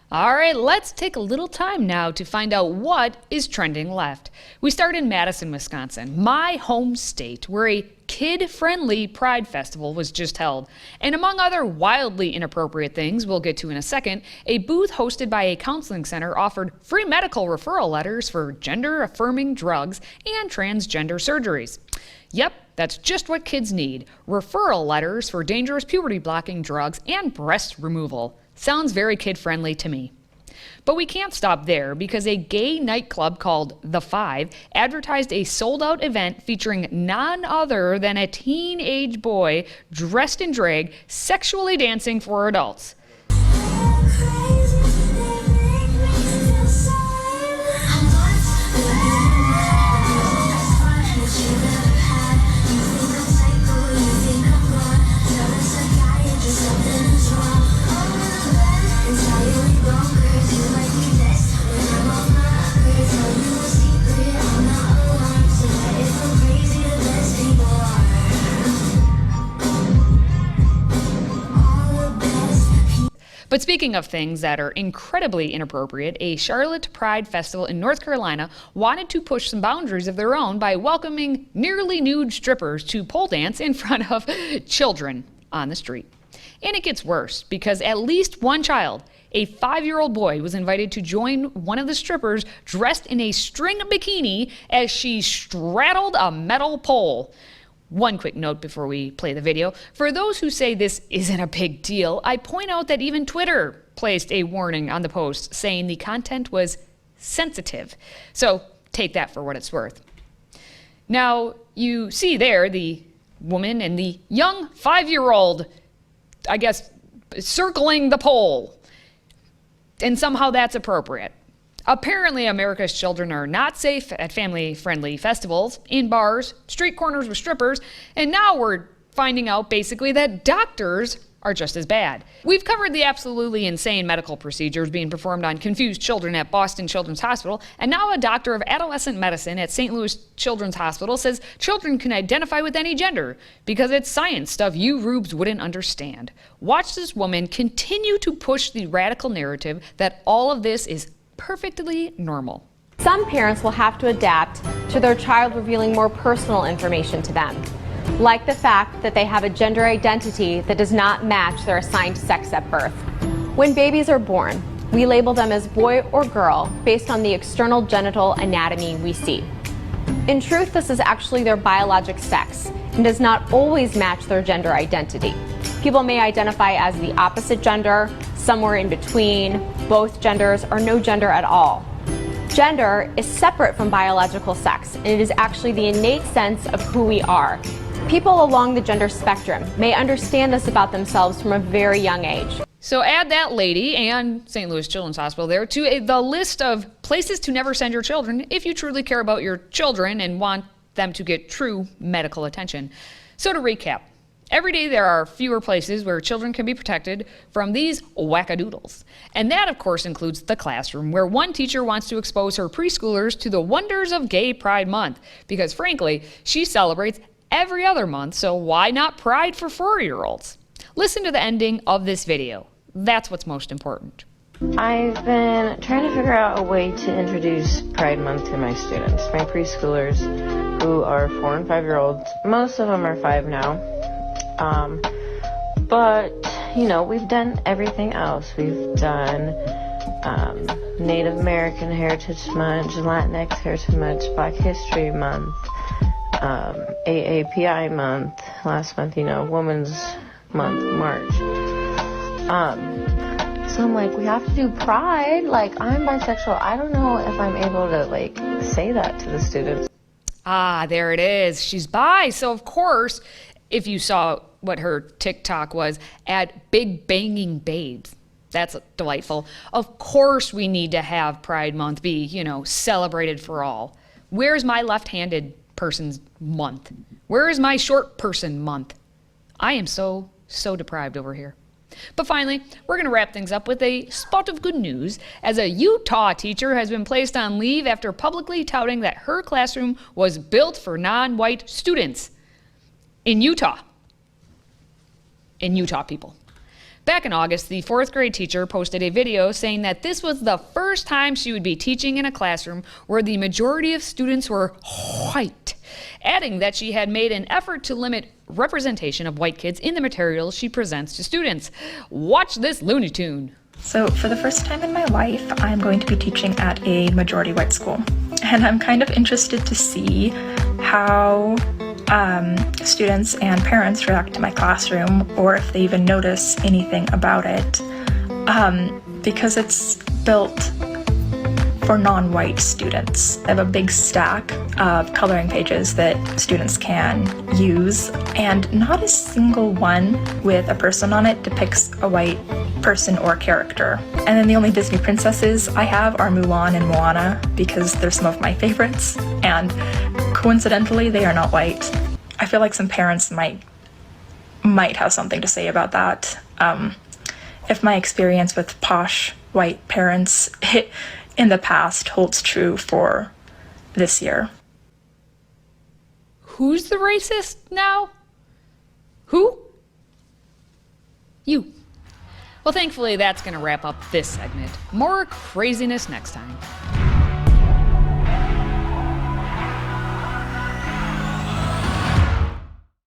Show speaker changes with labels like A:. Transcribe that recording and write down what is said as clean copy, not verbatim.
A: All right, let's take a little time now to find out what is trending left. We start in Madison, Wisconsin, my home state, where a kid-friendly Pride Festival was just held. And among other wildly inappropriate things we'll get to in a second, a booth hosted by a counseling center offered free medical referral letters for gender-affirming drugs and transgender surgeries. Yep, that's just what kids need. Referral letters for dangerous puberty-blocking drugs and breast removal. Sounds very kid-friendly to me. But we can't stop there because a gay nightclub called The Five advertised a sold-out event featuring none other than a teenage boy dressed in drag sexually dancing for adults. But speaking of things that are incredibly inappropriate, a Charlotte Pride Festival in North Carolina wanted to push some boundaries of their own by welcoming nearly nude strippers to pole dance in front of children on the street. And it gets worse because at least one child, a 5-year-old boy, was invited to join one of the strippers dressed in a string bikini as she straddled a metal pole. One quick note before we play the video. For those who say this isn't a big deal, I point out that even Twitter placed a warning on the post saying the content was sensitive. So take that for what it's worth. Now, you see there the woman and the young 5-year-old, I guess, circling the pole. And somehow that's appropriate. Apparently, America's children are not safe at family-friendly festivals, in bars, street corners with strippers, and now we're finding out basically that doctors are just as bad. We've covered the absolutely insane medical procedures being performed on confused children at Boston Children's Hospital, and now a doctor of adolescent medicine at St. Louis Children's Hospital says children can identify with any gender because it's science stuff you rubes wouldn't understand. Watch this woman continue to push the radical narrative that all of this is perfectly normal.
B: Some parents will have to adapt to their child revealing more personal information to them, like the fact that they have a gender identity that does not match their assigned sex at birth. When babies are born, we label them as boy or girl based on the external genital anatomy we see. In truth, this is actually their biologic sex and does not always match their gender identity. People may identify as the opposite gender, somewhere in between, both genders, or no gender at all. Gender is separate from biological sex, and it is actually the innate sense of who we are. People along the gender spectrum may understand this about themselves from a very young age.
A: So add that lady and St. Louis Children's Hospital there to the list of places to never send your children if you truly care about your children and want them to get true medical attention. So to recap, every day there are fewer places where children can be protected from these wackadoodles. And that, of course, includes the classroom, where one teacher wants to expose her preschoolers to the wonders of Gay Pride Month, because frankly, she celebrates every other month, so why not Pride for 4-year-olds? Listen to the ending of this video. That's what's most important.
C: I've been trying to figure out a way to introduce Pride Month to my students, my preschoolers, who are 4 and 5-year-olds. Most of them are 5 now. But, you know, we've done everything else. We've done Native American Heritage Month, Latinx Heritage Month, Black History Month, AAPI Month, last month, you know, Women's Month, March. So I'm like, we have to do Pride. Like, I'm bisexual. I don't know if I'm able to, like, say that to the students.
A: Ah, there it is. She's bi. So, of course, if you saw what her TikTok was, at Big Banging Babes. That's delightful. Of course we need to have Pride Month be, you know, celebrated for all. Where's my left-handed person's month? Where is my short person month? I am so deprived over here. But finally, we're going to wrap things up with a spot of good news, as a Utah teacher has been placed on leave after publicly touting that her classroom was built for non-white students. In Utah, people. Back in August, the 4th grade teacher posted a video saying that this was the first time she would be teaching in a classroom where the majority of students were white, adding that she had made an effort to limit representation of white kids in the materials she presents to students. Watch this Looney Tune.
D: So for the first time in my life, I'm going to be teaching at a majority white school. And I'm kind of interested to see how students and parents react to my classroom, or if they even notice anything about it, because it's built for non-white students. I have a big stack of coloring pages that students can use, and not a single one with a person on it depicts a white person or character. And then the only Disney princesses I have are Mulan and Moana, because they're some of my favorites, and coincidentally they are not white. I feel like some parents might have something to say about that. If my experience with posh white parents in the past holds true for this year.
A: Who's the racist now? Who? You. Well, thankfully, that's going to wrap up this segment. More craziness next time.